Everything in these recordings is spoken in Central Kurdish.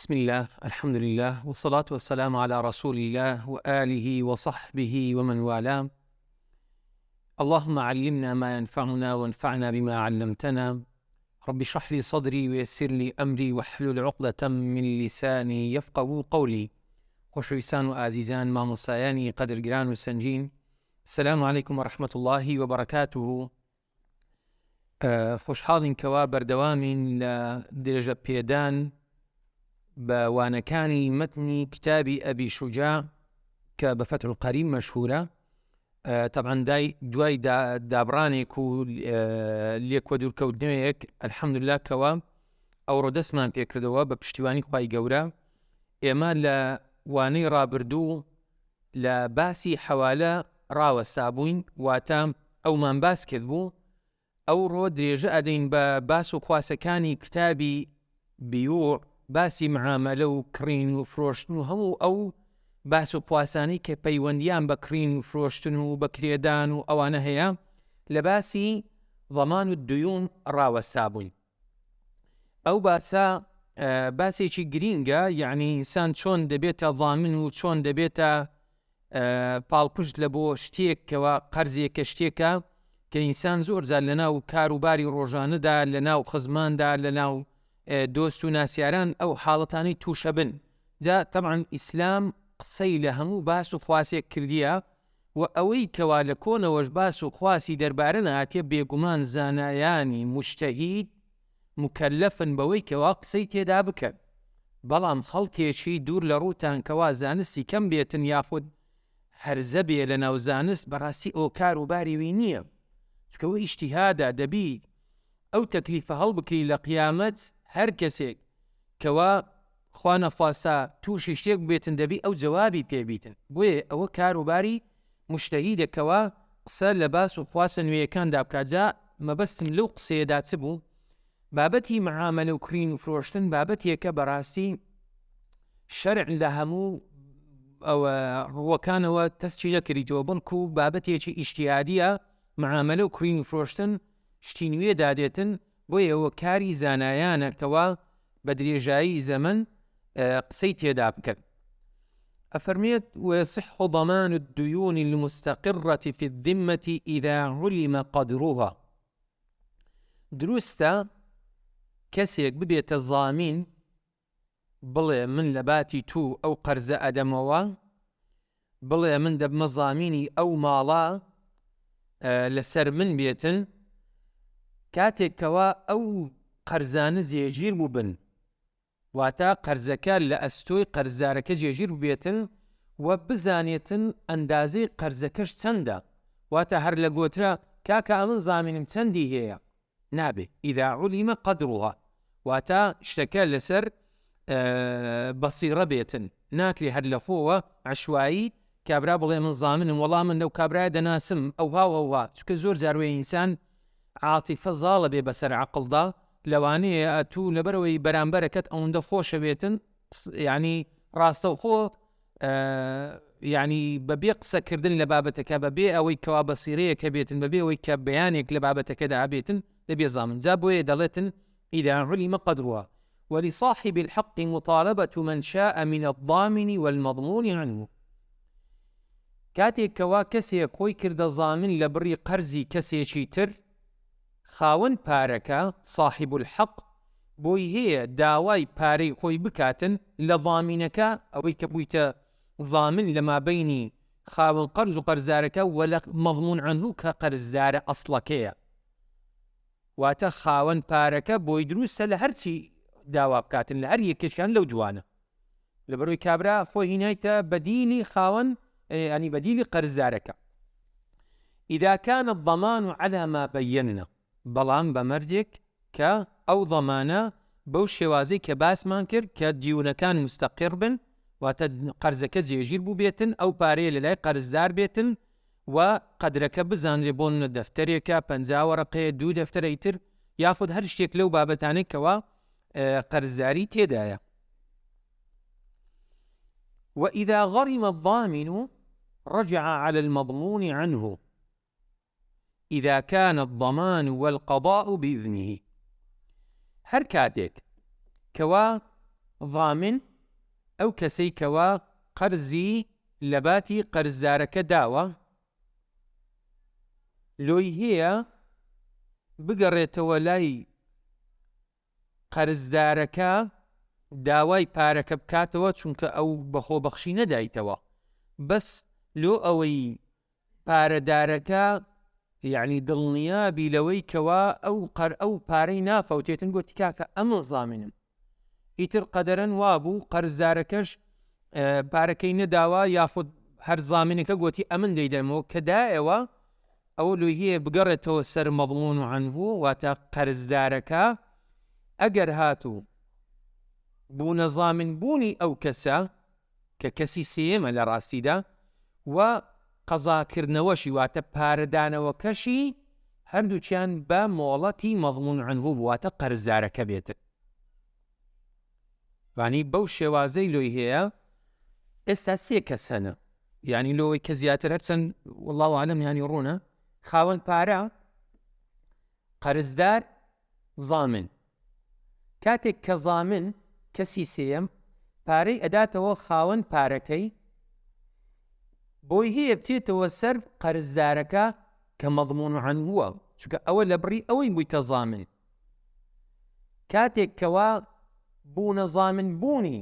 بسم الله، الحمد لله، والصلاة والسلام على رسول الله وآله وصحبه ومن والاه. اللهم علمنا ما ينفعنا وانفعنا بما علمتنا. رب اشرح لي صدري ويسر لي أمري واحلل عقدة من لساني يفقهوا قولي. خۆشەویستان و ئازیزان مامۆستایانی قەدرگران و سەنجین، السلام عليكم ورحمة الله وبركاته. خۆشحاڵین کەوا بەردەوامین لە درێژە پێدان بە وانەکانی مەتنی کتابی ئەبی شوجاع کە بە فتح القەریم مەشهورە. طبعا دوای دابڕانێک و لێکوە دوورکەوتنەوەیەک الحەمدوللا کەوا ئەوڕۆ دەستمان پێکردەوە بە پشتیوانی خوای گەورە. ئێمە لە وانەی ڕابردوو لە باسی حەوالە ڕاوەستا بووین، واتە ئەومان باس کرد بوو. ئەوڕۆ درێژە ئەدەین بە باس و خواسەکانی کتابی بیوع، باسی معاملە و کڕین و فرۆشتن و هەموو ئەو باس و خواسانی کە پەیوەندیان بە کڕین و فرۆشتن و بە کرێدان و ئەوانە هەیە، لە باسی ضەمان و دویون ڕاوەستا بووین. ئەو باسە باسێکی گرینگە، یعنی ئینسان چۆن دەبێتە ضامن و چۆن دەبێتە پاڵپشت لە بۆ شتێک کەوا قەرزێکە شتێکە کە ئینسان زۆر جار لە ناو کاروباری ڕۆژانەدا، لە ناو خزماندا، لە ناو دۆست و ناسیاران ئەو حاڵەتانەی تووشە بن. جا طبعا ئیسلام قسەی لە هەموو باس و خواسێک کردیە، و ئەوەی کەوا لە کۆنەوەش باس و خواسی دەربارە نهاتێ بێگومان زانایانی مجتەهید مکەلەفن بەوەی کەوا قسەی تێدا بکەن. بەڵام خەڵکێکی دوور لە ڕووتان کەوا زانستی کەم بێتن یاخود هەرزە بێ لە ناو زانست، بەڕاستی ئەو کاروباریوی نییە، چکەوە ئیجتیهادە دەبی ئەو تەکلیفە هەڵبکری لە قیامەت. هەر کەسێک کەوا خوا نەخواسا تووشی شتێک بێتن دەبی ئەو جەوابی پێبیتن. بۆیە ئەوە کاروباری مجتەهیدێکەوە قسە لە باس و خواسە نوێیەکاندا بکات. جا مەبەستم لەو قسەیەدا چ بوو؟ بابەتی معاملە و کڕین و فرۆشتن بابەتێکە بەڕاستی شەرع لە هەموو ئەوە ڕووەکانەوە تەسچی نەکردیتەوە، بڵکو بابەتێکی ئیجتیهادیە. معاملە و کڕین و فرۆشتن شتی نوێ دادێتن، بۆیە ئەوە کاری زانایانەکەوە بە درێژایی زەمن قسەی تێدا بکەن. ئەفەرمێت ويصح ضمان الديون المستقرة في الذمة إذا علم قدرها. دروستە کەسێک ببێتە زامین، بڵێ من لە باتی تو ئەو قەرزە ئەدەمەوە، بڵێ من دەبمە زامینی ئەو ماڵە لەسەر من بێتن، کاتێکەوە ئەو قەرزانە جێگیر بوو بن، واتە قەرزەکە لە ئەستۆی قەرزدارەکە جێگیر بێتن و بزانێتن ئەندازەی قەرزەکەش چەندە. واتە هەر لە گۆترە کاکە ئەمن زامینم چەندی هەیە نابێ. ئیدا عولیمە قەدڕوها، واتە شتەکە لەسەر بەسیڕە بێتن، ناکری هەر لە خۆوە عەشوایی کابرا بڵێ من زامنم، وەڵام من لەو کابرایە دەناسم ئەوها. چکە زۆر جاروێ ئینسان عاتیفە زاڵە بێ بەسەر عەقڵدا، لەوانەیە ئەتوو لەبەرەوەی بەرامبەرەکەت ئەوەندە خۆشە بێتن، یعنی ڕاستە و خۆ یعنی بەبێ قسەکردن لە بابەتەکە، بەبێ ئەوەی کەوا بەسیرەیەکە بێتن، بەبێ ئەوەی کە بەیانێک لە بابەتەکەدا بێتن دەبێ زامن. جا بۆیە دەڵێتن ئیدا علم قدرها ولصاحب الحق مطالبة من شاء من الضامن والمضمون عنه. کاتێکەوە کەسێک خۆی کردە زامن لە بڕی قەرزی کەسێکی تر، خاوەن پارەکە صاحب الحق بۆی هەیە داوای پارەی خۆی بکاتن لە ضامینەکە، ئەوەی کە بوویتە زامن لە مابەینی خاوەن قەرز و قەرزدارەکە و لە مەضمون عنه کە قەرزدارە ئەسڵەکەیە. واتە خاوەن پارەکە بۆی دروستە لە هەرچی داوا بکاتن، لە هەر یەکێکیان لەو جوانە، لەبەرەوەی کابرا خۆی هینایتە بەدیلی خاوەن، يعني بديل قرزارك. إذا كان الضمان على ما بينا، بلان بمرجك أو ضمانة بو شوازي كباس مانكر كديون كان مستقر بن، وقرزك زيجير بو بيتن أو باري للاي قرزدار بيتن، وقدرك بزان ريبون دفتريك بنزا ورقية دو دفتر ايتر ياخد هر شتيك لو بابتاني كوا قرزداري تيدايا. وإذا غرم الضامن رجع على المضمون عنه إذا كان الضمان والقضاء بإذنه. هر کاتێک کەوا ضامن ئەو کەسەی کەوا قەرزی لە باتی قەرزدارەکە داوە، لۆی هەیە بگەڕێتەوە لای قەرزدارەکە داوای پارەکە بکاتەوە، چونکە ئەو بەخۆبەخشی نەدایتەوە، بەس لۆ ئەوەی پارەدارەکە یعنی دڵنیابی لەوەی کەوا ئەو پارەی نافەوتێتن، گوتی کاکە ئەمە زامنم، ئیتر قەدەرەن وابوو قەرزدارەکەش پارەکەی نەداوە یاخود هەر زامنەکە گوتی ئەمن دەیدەمەوە کە دایەوە، ئەوە لۆی هەیە بگەڕێتەوە سەر مەضمون و عنهو، واتە قەرزدارەکە ئەگەر هاتوو بوونە زامن بوونی ئەو کەسە کە کەسی سێمە لە ڕاستیدا و قەزاکردنەوەشی واتە پارەدانەوەکەشی هەردووچیان بە مۆڵەتی مەضمون و عنهو بواتە قەرزدارەکە بێتن. وانی بەو شێوازەی لۆی هەیە ئێستا سێ کەس هەنە، یعنی لۆی کە زیاتر هەرچەند والله عالم ینی ڕوونە، خاوەن پارە، قەرزدار، زامن. کاتێک کە زامن کەسی سێم پارەی ئەداتەوە خاوەن پارەکەی، بۆی هەیە بچێتەوە سەر قەرزدارەکە کە مەضمون و عنهووە، چونکە ئەوە لە بڕی ئەوەی بوویتە زامن. کاتێک کەوا بوونە زامن بوونی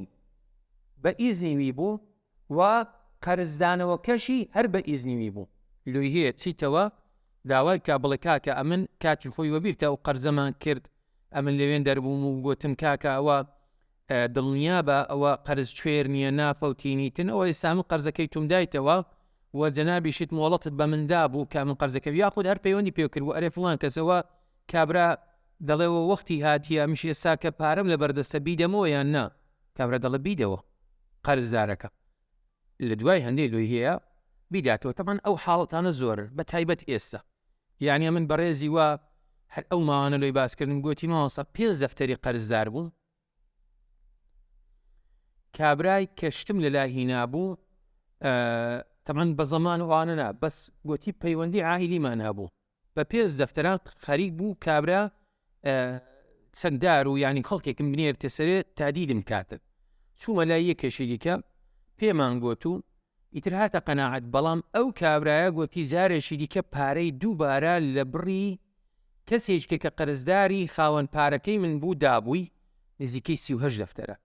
بە ئیزنیوی بوو و قەرزدانەوەکەشی هەر بە ئیزنیوی بوو، لۆی هەیە چیتەوە داوای کا بڵێ کاکە ئەمن کاتی خۆی وەبیرتە ئەو قەرزەمان کرد، ئەمن لەوێن دەربووم و گوتم کاکە ئەوە دڵنیا بە ئەوە قەرز کوێر نییە نافەوتینیتن، ئەوە ئێستا من قەرزەکەی توم دایتەوە و جەنابیشت مۆڵەتت بە مندا بوو کە من قەرزەکە یاخود هەر پەیوەندی پێ کرد و ئەرێ فڵان کەسەوە کابرا دەڵێەوە وەختی هاتیە میش ئێستا کە پارەم لە بەردەستە بیدەمەوە یان نا، کابرا دەڵێ بیدەوە قەرزدارەکە، لە دوای هەندێک لۆی هەیە بیداتەوە. تەمان ئەو حاڵەتانە زۆر بە تایبەت ئێستا، یعنی من بەڕێزی وە هەر ئەو ماوانە لۆی باسکردن گوتی ماوەسە 5 دەفتەری قەرزدار بوو، کابرای کەشتم لە لای هینا بوو، تەمان بە زەمان وانەنا بەس گوتی پەیوەندی عائیلیمان هەبوو، بە 5 دەفتەران خەریک بوو کابرا چەکدار و یعنی خەڵکێکم بنێرتە سەرێ تادیدم کاتن. چوومە لای یەکێکی دیکە پێمان گوت و ئیتر هاتە قەناعەت، بەڵام ئەو کابرایە گوتی جارێکی دیکە پارەی دووبارە لە بڕی کەسێکە کە قەرزداری خاوەن پارەکەی من بوو دابووی نزیکەی 38 دەفتەرە.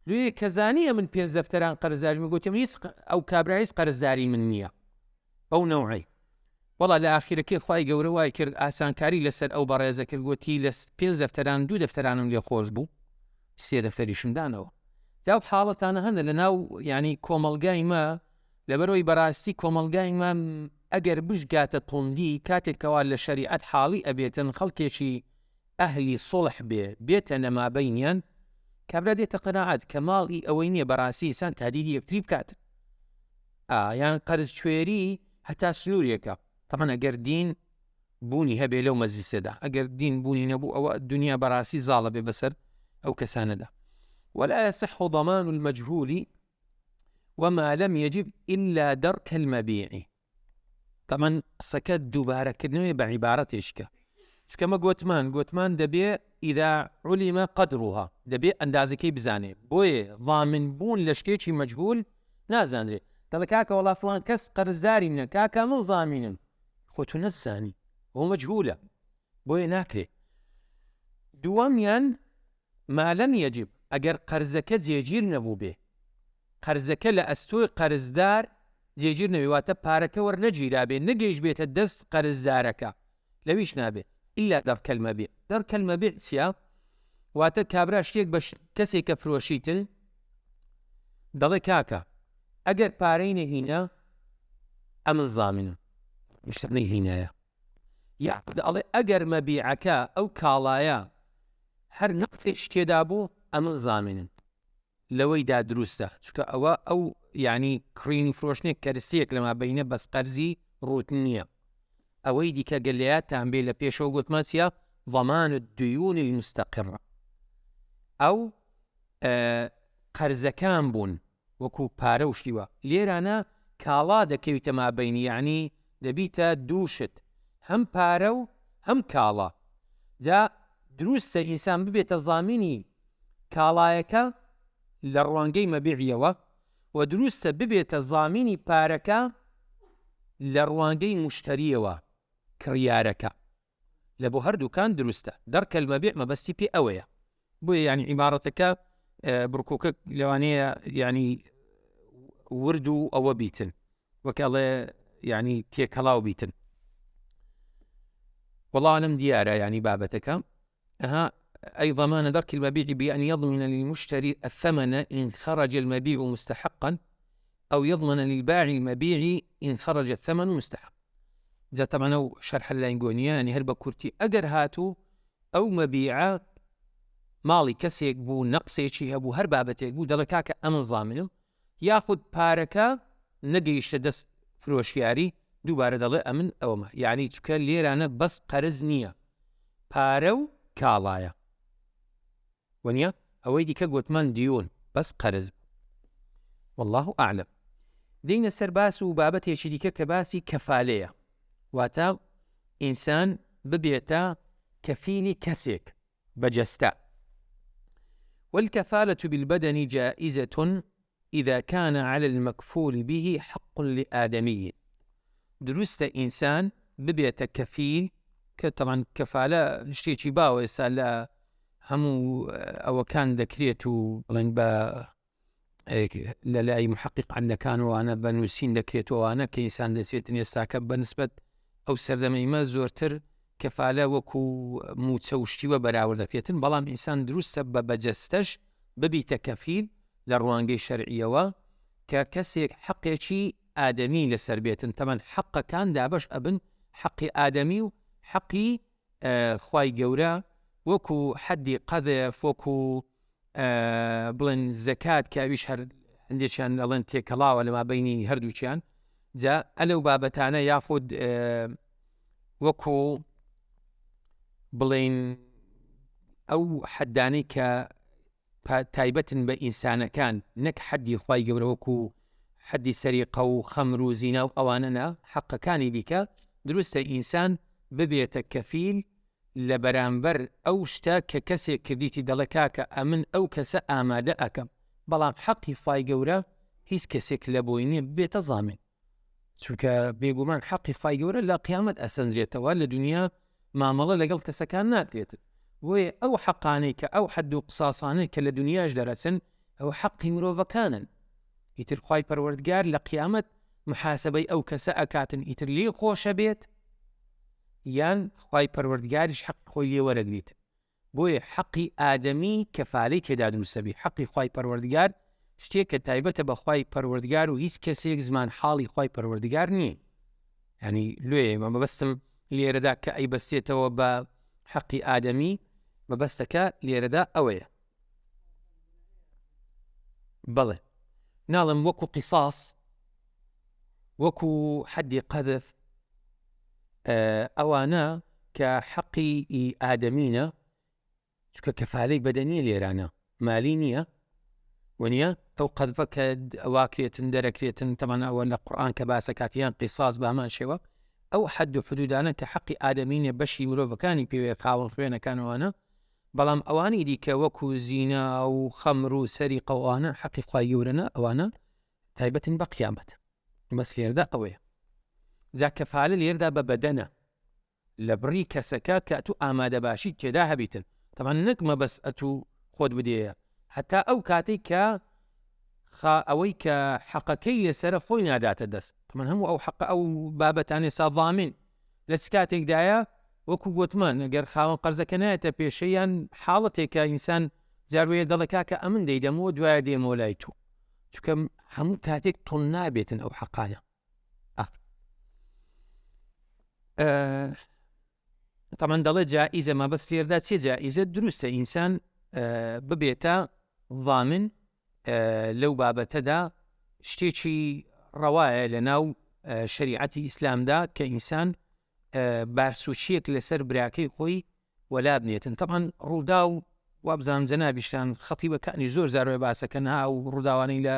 لێ کەزانیە من 5 دەفتەران قەرزداری من گوتم هیچ ئەو کابراییس قەرزداری من نییە ئەو نەوعی. وەڵا لە ئاخیرەکەی خوای گەورە وای کرد ئاسانکاری لەسەر ئەو بەڕێزە کرد، گوتی لە 5 دەفتەران 2 دەفتەرانم لێ خۆش بوو، 3 دەفتەریشم دانەوە. جاو حاڵەتانە هەندە لە ناو ینی کۆمەلگای ما، لەبەرەوەی بەڕاستی کۆمەلگای ما ئەگەر بشگاتە توندی کاتێکەوە لە شەریعەت حاڵی ئەبێتن خەڵکێکی ئەهلی سڵح بێتە نەمابەینیان، کابرا دێتە قەناعەت کە ماڵی ئەوەی نییە بەڕاستی ئێسان تادیدی یەکتری بکاتن، یان قەرز کوێری هەتا سنوورێکە. تەمان ئەگەر دین بوونی هەبێ لەو مەجلیسەدا، ئەگەر دین بوونی نەبوو ئەوە دنیا بەڕاستی زاڵە بێ بەسەر ئەو کەسانەدا. ولا يصح ضمان المجهول وما لم يجب إلا درك المبيع. طبعا سكت دوبارة كنوية بعبارتشك كما قوتمان دبي إذا علم قدرها دبي أندازكي بزاني بوي ضامن بون لشكيشي مجهول نازاندري قال كاكا والله فلان كس قرزداري من كاكا من ضامن خوتو نزاني هو مجهولة بوي ناكري دواميان ما لم يجب ئەگەر قەرزەکە جێگیر نەبوو بێ، قەرزەکە لە ئەستۆی قەرزدار جێگیر نەوێواتە پارەکە وەرنەگیرا بێ نەگەیشت بێتە دەست قەرزدارەکە، لەویش نابێ ئیلا دەرکەلمە بێ. دەرکەلمە بێ چییە؟ واتە کابرا شتێک بە کەسێکە فرۆشیتن دەڵێ کاکە ئەگەر پارەی نەهینە ئەمن زامنم شتەی هینایە، یا دەڵێ ئەگەر مەبیعەکە ئەو کاڵایە هەر نەقسێک تێدا بوو ئەمن زامنن لەوەی دا دروستە، چکە ئەوە ئەو یعنی کڕینی فرۆشتنێک کەرسەیەک لەما بینە بەس قەرزی ڕوت نییە. ئەوەی دیکە گەلەیەتان بێ لە پێشەوە گوتمان چیە؟ ضەمان الدیون المستەقڕە، ئەو قەرزەکان بوون وەکو پارە و شتیوە، لێرانە کاڵا دەکەویتە مابینی، یعنی دەبیتە دووشت، هەم پارە و هەم کاڵا. جا دروستە ئینسان ببێتە زامینی کاڵایەکە لە ڕوانگەی مەبیعیەوە و دروستە ببێتە زامینی پارەکە لە ڕوانگەی مشتریەوە کڕیارەکە لە بۆ هەردووکان دروستە دەرکە المەبیع مەبەستی پێ ئەوەیە بۆیە ینی عیبارەتەکە بڕکوکە لەوانەیە ینی ورد و ئەوە بیتن وەکەڵێ ینی تێکەڵاو بیتن والله أعلم ديارة يعني بابتك أي ضمان درك المبيع بأن يضمن للمشتري الثمن إن خرج المبيع مستحقا أو يضمن للبائع المبيع إن خرج الثمن مستحق جاء طبعا شرح اللانجونيا يعني هربا كورتي أجر هاتو أو مبيع مالي كسيك بو نقصي هبو هر بابتك بو دلكاك أمن ضامنه ياخد باركا نقيش دس فروشياري دووبارە دەڵێ ئەمن ئەومە یعنی چکە لێرانە بەس قەرز نییە پارە و کاڵایە وەنیە ئەوەی دیکە گوتمان دیون بەس قەرز والله ئەعلەم دێینە سەر باس و بابەتێکی دیکە کە باسی کەفالەیە واتە ئینسان ببێتە کەفیلی کەسێک بەجەستە والكفالة بالبدن جائزة إذا كان على المكفول به حق لآدمي دروستە ئینسان ببێتە کەفیل کە طبعا کەفالە شتێکی باوە ئێستا لە هەموو ئەوەکان دەکرێت و بڵێن بە لە لای محققانەکانوانە بە نووسین دەکرێتەوەوانە کە ئینسان دەسێتن ئێستاکە بەنسبەت ئەو سەردەمەیمە زۆرتر کەفالە وەکو موچە وشتیوە بەراورد دەکرێتن بەڵام ئینسان دروستە بە بەجەستەش ببیتە کەفیل لە ڕوانگەی شەرعیەوە کە کەسێک حەقێکی ئادەمی لەسەر بێتن تەمەەن حەقەکان دابش ئەبن حەقی ئادەمی و حەقی خوای گەورە وەکو حەدی قەذف وەکو بڵێن زەکات کە ئەویش هەر هەندێکیان ئەڵێن تێکەڵاوە لەما بینی هەردووچیان جا ئەلەو بابەتانە یاخود وەکو بڵێن ئەو حەدانەی کە تایبەتن بە ئینسانەکان نەک حەدی خوای گەورە وەکو حەدی سەریقە و خەمر و زینا و ئەوانەنا حەقەکانی دیکە دروستە ئینسان ببێتە کەفیل لە بەرامبەر ئەو شتە کە کەسێک کردیتی دەڵێ کاکە ئەمن ئەو کەسە ئامادە ئەەکەم بەڵام حەقی خوای گەورە هیچ کەسێک لە بۆی نییە بێتە زامن چونکە بێگومان حەقی خوای گەورە لە قیامەت ئەسەندرێتەوە لە دنیا مامەڵە لەگەڵ کەسەکان ناکرێت بۆیە ئەو حەقانەی کە ئەو حەد و قساسانەی کە لە دنیاش دەرەچن ئەو حەقی مرۆڤەکانن ئیتر خوای پەروەردگار لە قیامەت محاسبەی ئەو کەسە ئەکاتن ئیتر لێ خۆشە بێت یان خوای پەروەردگاریش حەق خۆی لێ وەرەگریت بۆیە حەقی ئادەمی کەفالەی تێدا دروستە بێ حەقی خوای پەروەردگار شتێک کە تایبەتە بە خوای پەروەردگار و هیچ کەسێک زمان حاڵی خوای پەروەردگار نییە ینی لێ مەبەستم لێرەدا کە ئەی بەستێتەوە بە حەقی ئادەمی مەبەستەکە لێرەدا ئەوەیە بەڵێ ناڵم وەکو قیساس وەکو حەدی قەذف ئەوانە کە حەقی ئادەمینە چکە کەفالەی بەدەنی لێرانە مالی نییە وەنیە ئەو قەذفە کە ئەواکرێتن دەرەکرێتن تەمەەن ئەوە لە قورئان کە باسەکاتیان قیساس بە هەمان شێوە ئەو حەد و حدودانە کە حەقی ئادەمینە بەشی مرۆڤەکانی پێوێ خاوەن خوێنەکانەوەوانە بەڵام ئەوانی دیکە وەکو زینا و خەمر و سەریقە ئەوانە حەقی خوای گەورەنە ئەوانە تایبەتن بە قیامەت بەس لێرەدا ئەوەیە جا کەفالە لێرەدا بە بەدەنە لە بڕی کەسەکە کە ئەتوو ئامادە باشی تێدا هەبیتن تەمان نەک مەبەس ئەتوو خۆت بدەیە هەتا ئەو کاتێک کە ئەوەی کە حەقەکەی لەسرە خۆی ناداتە دەست تەمان هەموو ئەو حەق ئەو بابەتانی ساضامین لە چ کاتێکدایە وەکو گوتمان ئەگەر خاوەن قەرزەکە نایەتە پێشەیان حاڵەتێکە ئینسان جاروەیە دەڵێ کاکە ئەمن دەیدەمەوە دوایە دێمەوە لای تو چونکە هەموو کاتێک تۆن نابێتن ئەو حەقانە طبعا دەڵێ جائیزە مەبەست لێرەدا چێ جائیزە دروستە ئینسان ببێتە ضامن لەو بابەتەدا شتێکی ڕەوایە لە ناو شریعەتی ئیسلامدا کە ئینسان بارسوچیەک لەسەر براکەی خۆی وەلا بنێتن طبعا ڕوودا و وابزانم جەنابیشتان خەتیبەکانی زۆر زاروێ باسەکەن ها و ڕووداوانەی لە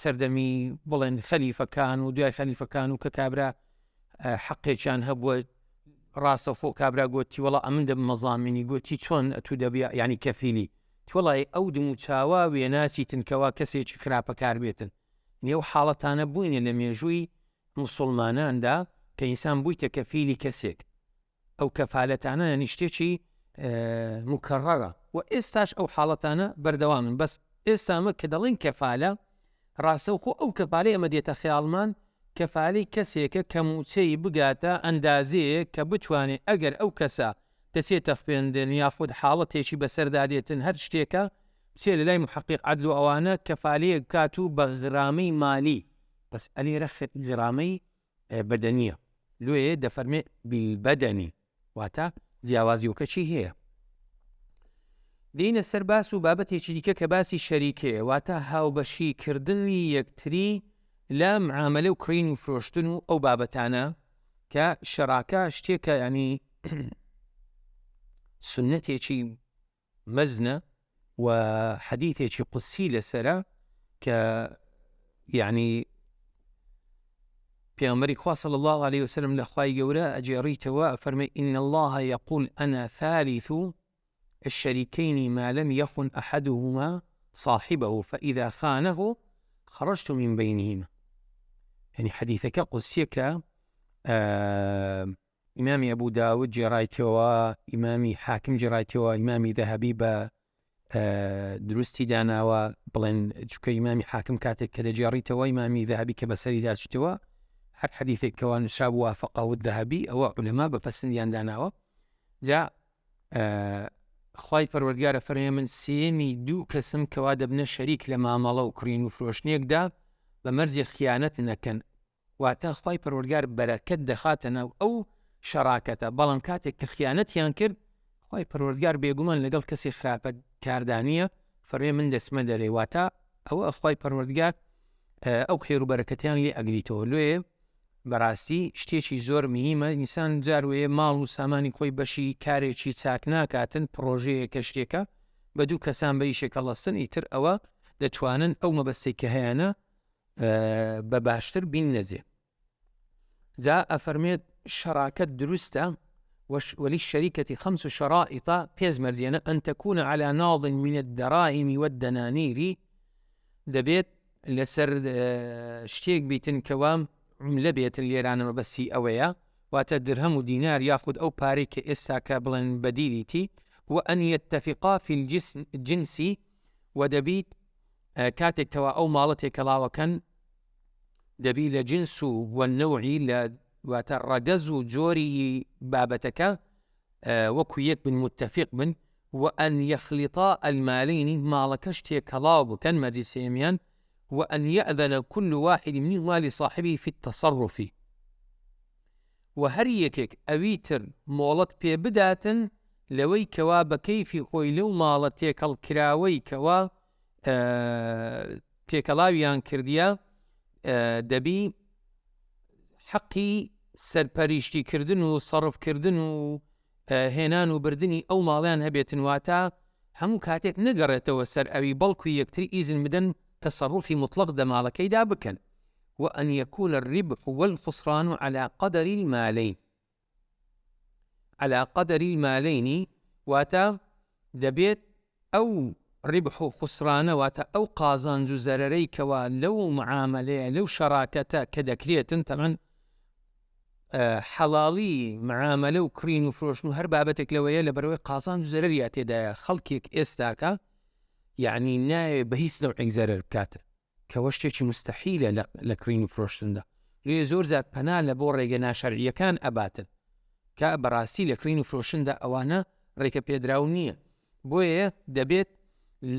سەردەمی بڵێن خەلیفەکان و دوای خەلیفەکان و کە کابرا حەقێکیان هەبووە ڕاستەوخۆ کابرا گوتی وەڵا ئەمن دەبمە زامینی گوتی چۆن ئەتوو دەبێ یعنی کەفیلی وڵی ئەو دم و چاوا وێناسیتن کەوا کەسێکی خراپەکار بێتن نێو حاڵەتانە بووینە لە مێژووی مسلماناندا کە ئینسان بوویتە کەفیلی کەسێک ئەو کەفالەتانە نیشتێکی مکەڕەرە و ئێستاش ئەو حاڵەتانە بەردەوامن بەس ئێستامە کە دەڵێن کەفالە ڕاستەوخۆ ئەو کەفالەی ئەمە دێتە خەیاڵمان کەفالەی کەسێکە کە موچەی بگاتە ئەندازەیە کە بتوانێت ئەگەر ئەو کەسە دەچێتە خوێندن یاخود حاڵەتێکی بەسەردادێتن هەر شتێکە بچێ لە لای محقق عەدل و ئەوانە کەفالەیە بکات و بە غرامەی مالی بەس ئەلێرە غرامەی بەدەنیە لێ دەفەرمێ بالبەدەنی واتە جیاوازیۆکەچی هەیە. دینە سەر باس و بابەتێکی دیکە کە باسی شەریکەیە واتە هاوبەشیکردنی یەکتری لە معاملە و کڕین و فرۆشتن و ئەو بابەتانە کە شەراکە شتێکە ینی سنەتێکی مەزنە و حەدیثێکی قودسی لەسەرە کە یعنی پێغەمبەری خوا صلی الله عليه وسلم لە خوای گەورە ئەجێڕیتەوە ئەفەرمێ إن الله يقول أنا ثالث الشريكين ما لم يخن أحدهما صاحبه فإذا خانه خرجت من بينهما. يعني حديثك قدسيك إمامي أبو داود جرايتوا إمامي حاكم جرايتوا إمامي ذهبي دروستی داناوە بڵێن چکە ئیمامی حاکم کاتێک کە دەجێڕیتەوە ئیمامی ذهبی کە بەسەری داچتەوە هەر حەدیثێکەوە نشاب وافقه الذهبی ئەوە عولەما بە پەسەندیان داناوە جا خوای پەروەردگارە فەرمێ من سێمی دوو کەسم کەوا دەبنە شەریک لە مامەڵە و کڕین و فرۆشتنێکدا بە مەرجێ خیانەت نەکەن واتە خوای پەروەردگار بەرەکەت دەخاتە ناو ئەو شەراکەتە بەڵام کاتێک کە خیانەتیان کرد خوای پەروەردگار بێگومان لەگەڵ کەسی خراپە کاردانیە فەرمێ من دەسمە دەرێ واتە ئەوە خوای پەروەردگار ئەو خێر و بەرەکەتیان لێ ئەگریتەوە لێ بەڕاستی شتێکی زۆر مهمە ئینسان جاروەیە ماڵ و سامانی خۆی بەشی کارێکی چاک ناکاتن پرۆژەیە کە شتێکە بە دوو کەسان بە ئیشێکە لەستن ئیتر ئەوە دەتوانن ئەو مەبەستەی کە هەیەە بە باشتر بین نەجێ جا ئەفەرمێت شەراکەت دروستە وللشريكة 5 شرائط بيز مرزيانة أن تكون على ناض من الدراهم والدنانير دبيت لسر شتيك بيتن كوام لبيت الليرانة بسي أويا واتا درهم ودينار ياخد أو باريك إساكا بلن بديلتي وأن يتفقا في الجنس ودبيت كاتك كوا أو مالتك لاوكن دبي لجنس والنوعي وترجز جوري بابتك وكويك من متفق من وأن يخلطا المالين مالكشتي كلاو كان مدي سيميان وأن يأذن كل واحد منهما لصاحبه في التصرف وهريكك أويتر مولت بي بداتا لوي كوا بكيف خويلو مالتك الكراوي كوا تيكلاويان كرديا دبي حقی سەرپەریشتی کردن و سەڕف کردن و هێنان و بردننی ئەو ماڵیان هەبێتن واتە هەموو کاتێک نەگەڕێتەوە سەر ئەوی بەڵکو یەکتری ئیزن بدەن تەسەڕوفی مطلق دەماڵەکەیدا بکەن وأن يكون الربح والخسران على قدر المالين على قدر المالين واتا دەبێت ئەو ڕبح و خسرانە واتە ئەو قازانج و زەرەرەی کەوا لەو معاملەیە لەو شەراکەتە کە دەکرێتن تەمەن حەڵاڵی معاملە و کڕین و فرۆشتن و هەر بابەتێک لەوەیە لە بەرەوەی قازانج و زەرەریا تێدایە خەڵکێک ئێستاکە یعنی نایە بە هیچ نەوعێک زەرەر بکاتە کەوە شتێکی مستەحیلە لە کڕین و فرۆشتندا لێ زۆر زیاد پەنا لە بۆ ڕێگە ناشەرعیەکان ئەباتن کە بەڕاستی لە کڕین و فرۆشتندا ئەوانە ڕێکە پێدراو نییە بۆیە دەبێت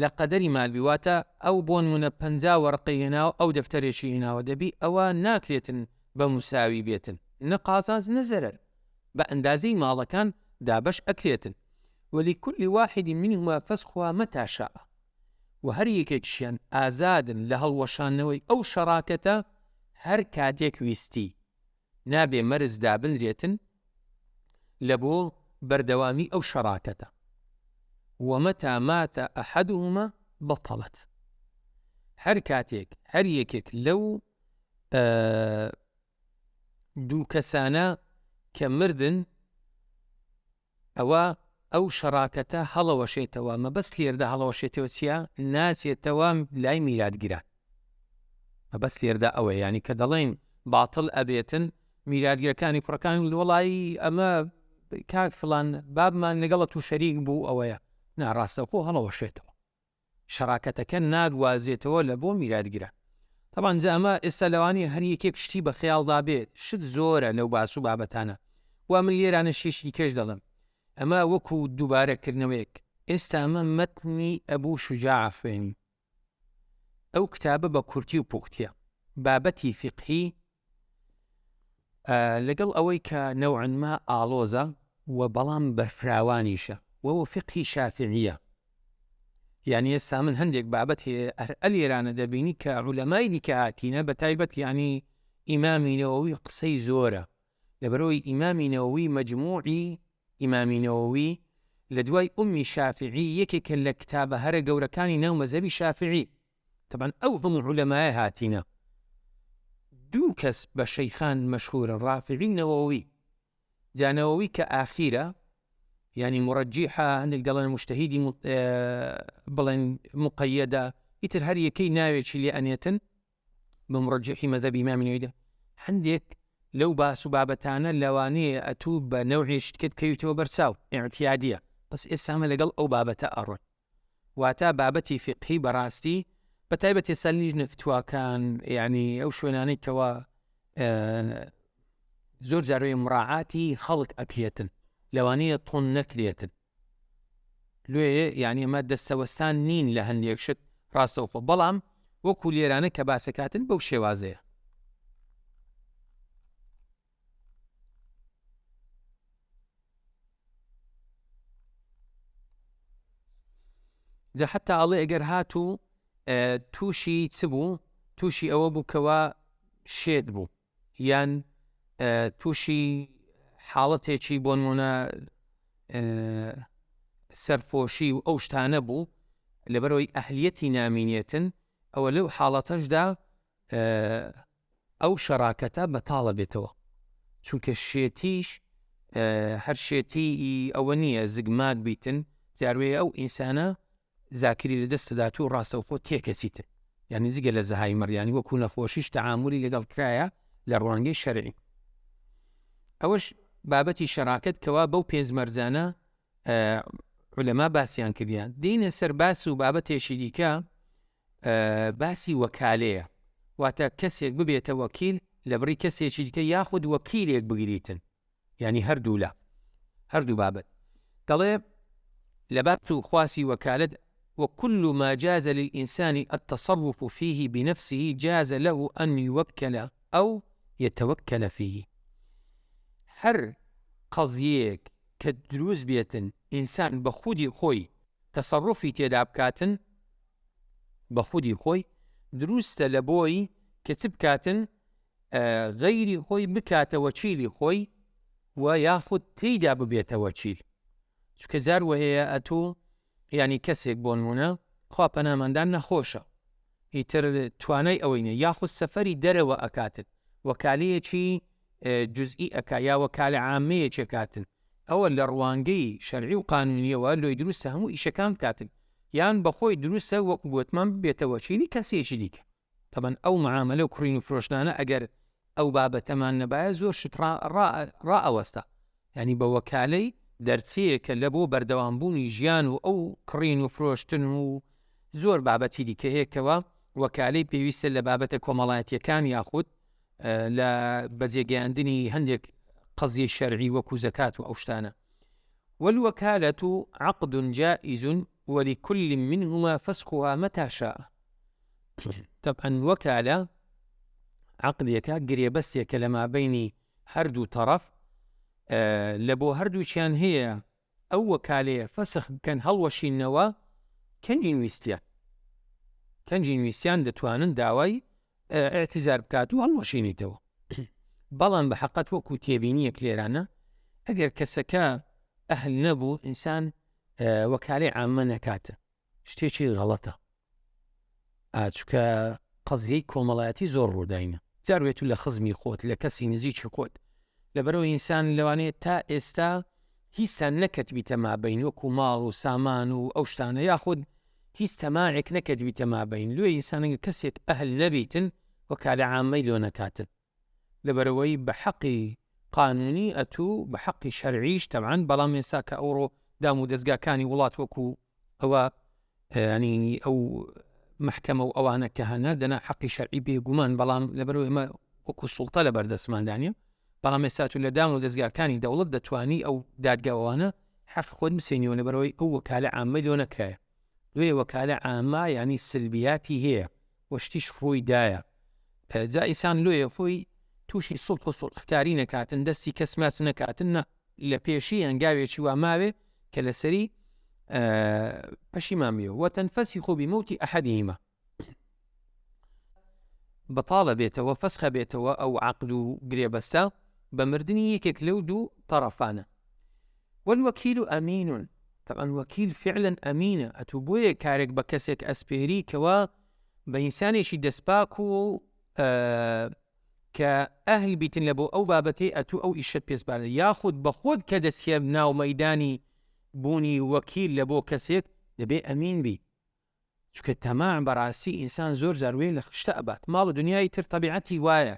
لە قەدەری مالبی واتە ئەو بۆن منە 50 وەرقەی هێناوە ئەو دەفتەرێکی هێناوە دەبی ئەوە ناکرێتن بە موساوی بێتن نە قازانج نەزەرەر بە ئەندازەی ماڵەکان دابەش ئەکرێتن ولكل واحد منهما فسخها متى شاء و هەر یەکێکیان ئازادن لە هەڵوەشانەوەی ئەو شەراکەتە هەر کاتێک ویستی نابێ مەرز دابنرێتن لە بۆ بەردەوامی ئەو شەراکەتە ومتى مات أحدهما بطلت هەر کاتێک هەر یەکێک لەو دوو کەسانە کە مردن ئەوە ئەو شەراکەتە هەڵەوەشێتەوە مەبەست لێرەدا هەڵەوەشێتەوە چییە؟ ناچێتەوە لای میراتگیران. مەبەست لێرەدا ئەوەیە، یعنی کە دەڵێن باتڵ ئەبێتن میراتگیرەکانی کوڕەکان وڵایی ئەمە کاک فڵان بابمان لەگەڵە تو شەریک بوو ئەوەیە، ناڕاستەوخۆ هەڵەوەشێتەوە، شەراکەتەکە ناگوازێتەوە لە بۆ میراتگیران. طبعاً جا ئەمە ئێستا لەوانی هەر یەکێک شتی بە خەیاڵدا بێت، شت زۆرە لەو باس و بابەتانە، وا من لێرانە شێشی کەش دەڵم، ئەمە وەکو دووبارەکردنەوەیەک. ئێستا ئەمە مەتنی ئەبوو شوجاع خوێنی، ئەو کتابە بە کورتی و پوختیە، بابەتی فقهی لەگەڵ ئەوەی کە نەوعاً ما ئاڵۆزە و بەڵام بەرفراوانیشە، وەوە فقهی شافعیە. یعنی ئێستا من هەندێک بابەت هەیە ئەلێرانە دەبینی کە عولەمای دیکە هاتینە، بە تایبەت یعنی ئیمامی نەوەوی قسەی زۆرە، لەبەرەوەی ئیمامی نەوەوی مەجموعی ئیمامی نەوەوی لە دوای ئومی شافعی یەکێکە لە کتابە هەرە گەورەکانی ناو مەزهبی شافعی. طبعاً ئەو هەموو عولەمایە هاتینە، دوو کەس بە شەیخان مەشهورن، ڕافعی نەوەوی. جا نەوەوی کە ئاخیرە، یعنی مڕەجیحە، هەندێک دەڵێن مجتەهیدی بڵێن مقەیەدە، ئیتر هەر یەکەی ناوێکی لێ ئەنێتن بە مڕەجیحی مەذهبی ئیمامی نەوەویدا. هەندێک لەو باس و بابەتانە لەوانەیە ئەتوو بە نەوعی شتکت کەویتەوە بەرچاو ئیعتیادیە، بەس ئێستامە لەگەڵ ئەو بابەتە ئەڕۆن، واتە بابەتی فقهی بەڕاستی بە تایبەت ئێستا لیژنە فتواکان، یعنی ئەو شوێنانەی کەوا زۆر جارۆی مراعاتی خەڵک ئەکرێتن، لەوانەیە تۆن نەکرێتن، لێ یعنی ئەمە دەستەوەستان نین لە هەندێک شت ڕاستەوخۆ، بەڵام وەکو لێرانە کە باسەکاتن بەو شێوازەیە. جا حتا ئەڵێ ئەگەر هاتوو تووشی چ بوو، تووشی ئەوە بوو کەوا شێت بوو، یان تووشی حاڵەتێکی بۆ نمونە سەرفۆشی و ئەو شتانە بوو، لەبەرەوەی ئەهلیەتی نامینێتن، ئەوە لەو حاڵەتەشدا ئەو شەراکەتە بەتاڵە بێتەوە، چونکە شێتیش هەر شێتی ئەوە نییە زگماک بیتن، جاروێ ئەو ئینسانە زاکری لە دەستەدات و ڕاستەوخۆ تێکەسیتن، یعنی جگە لە زەهایمەریانی وەکو نەخۆشیش تەعاملی لەگەڵ کرایە لە ڕوانگەی شەرعی. ئەوەش بابەتی شەراکەت کەوا بەو پێنج مەرجانە عولەما باسییان کردیان. دینە سەر باس و بابەتێکی دیکە باسی وەکالەیە، واتە کەسێک ببێتە وەکیل لە بڕی کەسێکی دیکە، یاخود وەکیلێک بگریتن، یعنی هەردوو لە هەردوو بابەت. دەڵێ لە باب و خواسی وەکالەت وكل ما جاز للإنسان التصرف فيه بنفسه جاز له أن يوكل أو يتوكل فيه. هر قضيك كدروز بيتن إنسان بخودي خوي تصرفي تيدا بكاتن بخودي خوي دروست لبوي كتب كاتن غيري خوي بكات وشيلي خوي وياخد تيدا ببيت وشيل شو كزار وهي أتو يعني كسيك بونمونا خواب أنا مندان نخوشة يتر تواني أويني ياخد سفري دروا أكاتن وكالية شي جزئي أكا يا وكالة عامية شكاتن أول لروانجي شرعي وقانونية وقالوا يدروسها همو إيشا كان كاتن يان بخوي دروسها وقبوتمان بيتواشيني كسي شديك. طبعا أو معاملة وكرين وفروشنانا أجر أو بابا تمان نبايا زور شت راء وستا يعني بوكالي دەرچەیەکە لە بۆ بەردەوامبوونی ژیان و ئەو کڕین و فرۆشتن و زۆر بابەتی دیکە هەیەکەوە وەکالەی پێویستە لە بابەتە کۆمەڵایەتیەکان یاخود لە بەجێگەیاندنی هەندێک قەزیە شەرعی وەکو زەکات و ئەو شتانە. والوكالة عقد جائز ولكل منهما فسخها متى شاء. طبعا وكالة عقدێکە گرێبەستێکە لە مابەینی هەردوو تەرەف لە بۆ هەردووچیان هەیە ئەو وەکالەیە فەسخ بکەن هەڵوەشینەوە کەنجی نویسیان دەتوانن داوای ئێعتیزار بکات و هەڵوەشینیتەوە. بەڵام بە حەقەت وەکو تێبینیەک لێرانە ئەگەر کەسەکە ئەهل نەبوو ئینسان وەکالەی عامە نەکاتە، شتێکی غەڵەتە، چونکە قەزیەی کۆمەڵایەتی زۆر ڕووداینە، جاروێت و لە خزمی خۆت لە کەسی نزیکی خۆت. لەبەرەوە ئینسان لەوانەیە تا ئێستا هیچتان نەکەتبیتە مابین وەکو ماڵ و سامان و ئەو شتانە یاخود هیچ تەماعێک نەکەتبیتە مابین لێ ئینسانەکە کەسێک ئەهل نەبیتن وەکالە عامەی لۆ نەکاتن لەبەرەوەی بە حەقی قانونی ئەتوو بە حەقی شەرعیش تەبعاً بەڵام ئێستا کە ئەوڕۆ دام و دەستگاکانی وڵات وەکو ئەوە ینی ئەو محکەمە و ئەوانە کە هەنا دەنا حەقی شەرعی بێگومان بەڵام لەبەرەوەی ئێمە وەکو سوڵتە لە بەردەستماندانە بەڵام ئێستا تو لە دام و دەستگاکانی دەوڵەت دەتوانی ئەو دادگاوانە حەق خۆت بسێنیەوە لەبەرەوەی ئەو وەکالە عامەی لۆ نەکرایە دوێ وەکالە عامە ینی سلبیاتی هەیە وەشتیش خۆی دایە جا ئینسان لۆیە خۆی تووشی سوڵح و سوڵحکاری نەکاتن دەستی کەس ماچ نەکاتن لە پێشی هەنگاوێکی وا ماوێ کە لەسەری پەشیمان بێ وەتەنفەسی خۆ بمەوتی ئەحەدیهما بەتاڵە بێتەوە فەسخە بێتەوە ئەو عەقد و گرێبەستە بە مردنی یەکێک لەو دوو تەرەفانە والوەکیل ئەمین طبعا وەکیل فعلا ئەمینە ئەتوو بۆیە کارێک بە کەسێک ئەسپێری کەوا بە ئینسانێکی دەستپاک و کە ئەهل بیتن لە بۆ ئەو بابەتەی ئەتوو ئەو ئیشت پێسپارێت یاخود بە خۆت کە دەستیە ناو مەیدانی بوونی وەکیل لە بۆ کەسێک دەبێ ئەمین بی چونکە تەماع بەڕاستی ئینسان زۆر زاروێ لە خشتە ئەبات ماڵ دنیای تر تەبیعەتی وایە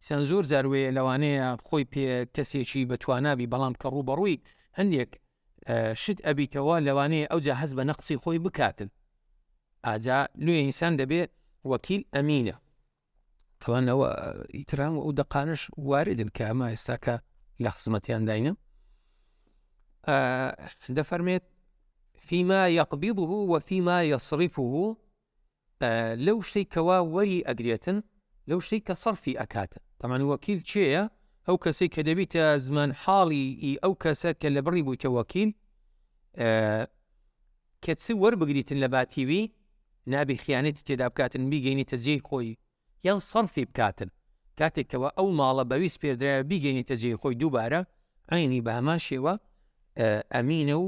ئینسان زۆر زاروێ لەوانەیە خۆی پێ کەسێکی بەتوانابی بەڵام کە ڕوبەڕووی هەندێک شت ئەبیتەوە لەوانەیە ئەوجا هەز بە نەقسی خۆی بکاتن ئاجا لێ ئینسان دەبێت وەکیل ئەمینە ئەوانەوە ئیترام و ئەو دەقانش واردن کە ئەمە ئێستاکە لە خزمەتیان داینە دەفەرمێت فيما يقبضه وفيما يصرفه لەو شتەی کەوا وەری ئەگرێتن لەو شتەی کە سەرفی ئەکاتن تەمان وەکیل چێیە ئەو کەسێک کە دەبیتە زمان حاڵی ئەو کەسە کە لە بڕی بوویتە وەکیل کە چ وەربگریتن لە باتیوی نابی خیانەتی تێدا بکاتن بیگەینێتە جێی خۆی یان سەرفی بکاتن کاتێکەوە ئەو ماڵە بەویست پێدرایە بیگەینێتە جێی خۆی دووبارە عینی بە هەمان شێوە ئەمینە و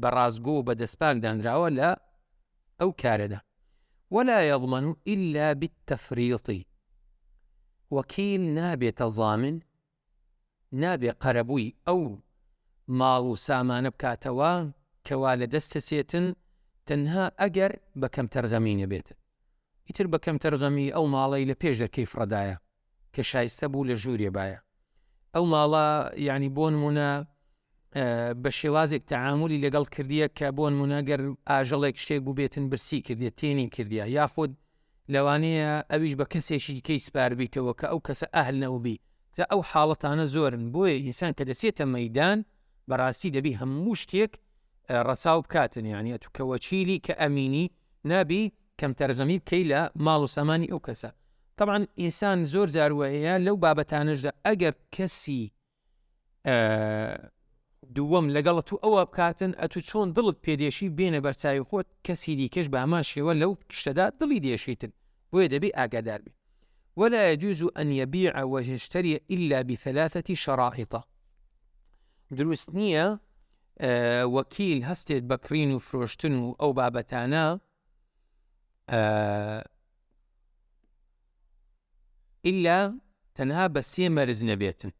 بەڕازگۆ و بە دەستپاک دانراوە لە ئەو کارەدا ولا يضمن إلا بالتفريط وەکیل نابێتە ضامن نابێ قەرەبووی ئەو ماڵ و سامانە بکاتەوە کەوا لە دەستەسێتن تەنها ئەگەر بەکەم تەرغەمی نەبێتن ئیتر بەکەم تەرغەمی ئەو ماڵەی لە پێش دەرکەی فڕەدایە کە شایستە بوو لە ژوورێ باە ئەو ماڵە یعنی بۆ نمونە بە شێوازێک تەعاملی لەگەڵ کردیە کە بۆ نمونەگەر ئاژەڵێک شتێک بوو بێتن برسی کردێ تێنی کردیە یاخود لەوانەیە ئەویش بە کەسێکی دیکەی سپار بیتەوە کە ئەو کەسە ئەهل نەوبی جا ئەو حاڵەتانە زۆرن بۆیە ئینسان کە دەسێتە مەیدان بەڕاستی دەبی هەموو شتێک ڕەچاو بکاتن یعنی ئەتو کە وەکیلی کە ئەمینی نابی کەم تەرغەمی بکەی لە ماڵ و سامانی ئەو کەسە طبعا ئینسان زۆر جاروەیە لەو بابەتانەشدا ئەگەر کەسی دووەم لەگەڵت و ئەوە بکاتن ئەتو چۆن دڵت پێدێشی بێنە بەرچاوی خۆت کەسی دیکەش بە هەمان شێوە لەو شتەدا دڵی دێشیتن بۆیە دەبێ ئاگادار بی ولا يجوز أن يبيع ويشتري إلا بثلاثة شرائط دروست نییە وەکیل هەستێت بەکڕین و فرۆشتن و ئەو بابەتانە ئیلا تەنها بە سێ مەرز نەبێتن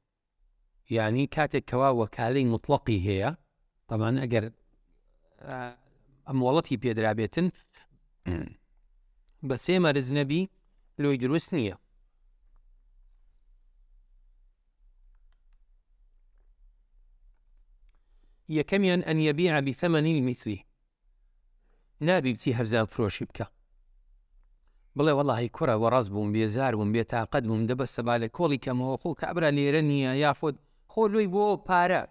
یعنی کاتێک کەوا وەکالەی مطلقی هەیە طبعا ئەگەر ئەموڵەتی پێدرابێتن بە سێ مەرز نەبی لۆی دروست نییە یەکەمیان ئەن یەبیع بثەمەن المثلی نابی بچی هەرزان فرۆشی بکە بڵێ وەڵاهی کوڕە وەڕاست بووم بێزار بووم بێتاقەت بووم دەبەستە با لە کۆڵی کەمەوە خۆ کابرا لێرە نییە یافۆت خۆ لۆی بۆ پارە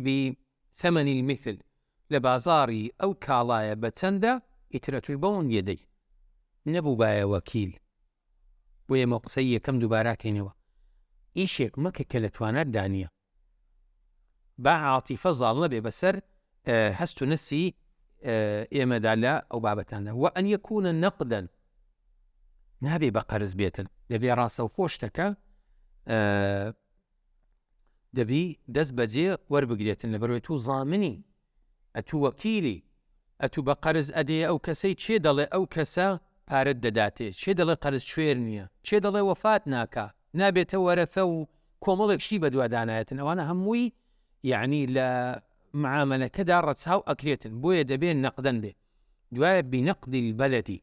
بثەمەن المثل لە بازاڕی ئەو کاڵایە بە چەندە ئیترە توش بەوەن لێدەی نەبوو بایە وەکیل بۆ ئێمە قسەی یەکەم دووباراکەینەوە ئیشێک مەکە کە لە توانات دانیە با عاتیفە زاڵ نەبێ بەسەر هەست و نەسی ئێمەدا لە ئەو بابەتاندا و ئەن یەکونە نەقدەن نابێ بە قەرز بێتن دەبێ ڕاستە و خۆشتەکە دەبی دەست بەجێ وەربگرێتن لەبەرەوەی تو زامنی ئەتوو وەکیلی ئەتوو بە قەرز ئەدێ ئەو کەسەی چێ دەڵێ ئەو کەسە پارەت دەداتێ چێ دەڵێ قەرز شوێر نییە چێ دەڵێ وەفات ناکا نابێتە وەرەثە و کۆمەڵێک شتی بە دووادانایەتن ئەوانە هەمووی يعني لە معاملەکەدا ڕەچاو ئەکرێتن بۆیە دەبێت نەقدەن بێ دوایە بنەقدی البەلەدی